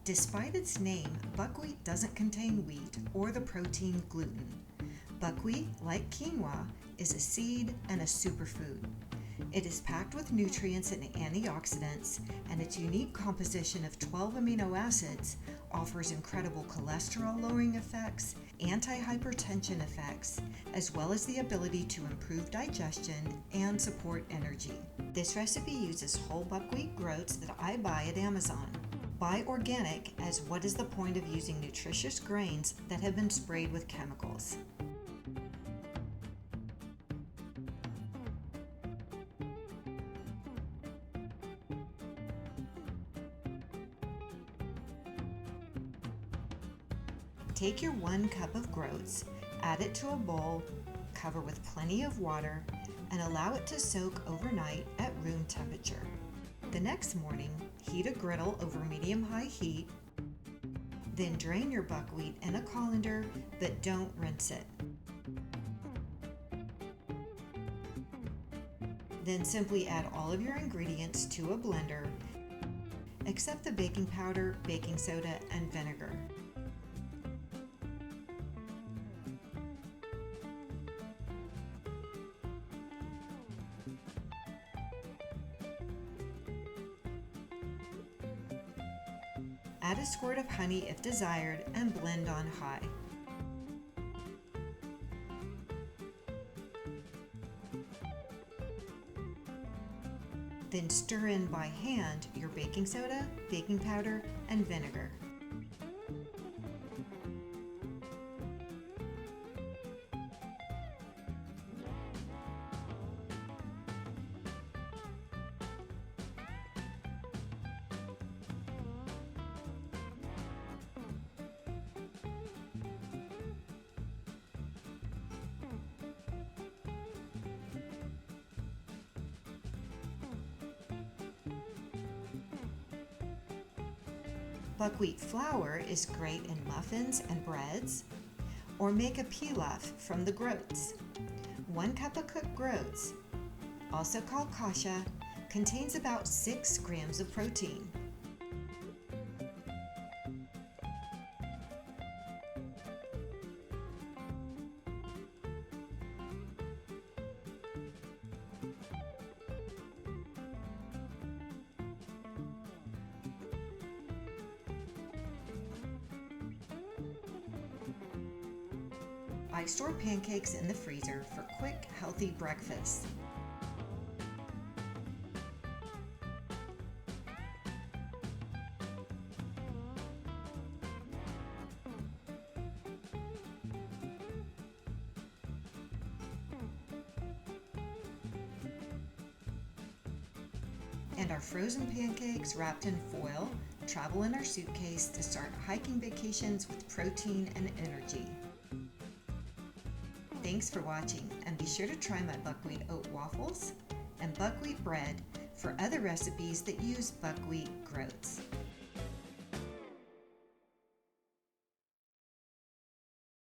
Despite its name, buckwheat doesn't contain wheat or the protein gluten. Buckwheat, like quinoa, is a seed and a superfood. It is packed with nutrients and antioxidants, and its unique composition of 12 amino acids offers incredible cholesterol-lowering effects, anti-hypertension effects, as well as the ability to improve digestion and support energy. This recipe uses whole buckwheat groats that I buy at Amazon. Buy organic, as what is the point of using nutritious grains that have been sprayed with chemicals? Take your 1 cup of groats, add it to a bowl, cover with plenty of water, and allow it to soak overnight at room temperature. The next morning, heat a griddle over medium-high heat, then drain your buckwheat in a colander, but don't rinse it. Then simply add all of your ingredients to a blender, except the baking powder, baking soda, and vinegar. Add a squirt of honey if desired and blend on high. Then stir in by hand your baking soda, baking powder, and vinegar. Buckwheat flour is great in muffins and breads, or make a pilaf from the groats. 1 cup of cooked groats, also called kasha, contains about 6 grams of protein. I store pancakes in the freezer for quick, healthy breakfast. And our frozen pancakes wrapped in foil travel in our suitcase to start hiking vacations with protein and energy. Thanks for watching, and be sure to try my buckwheat oat waffles and buckwheat bread for other recipes that use buckwheat groats.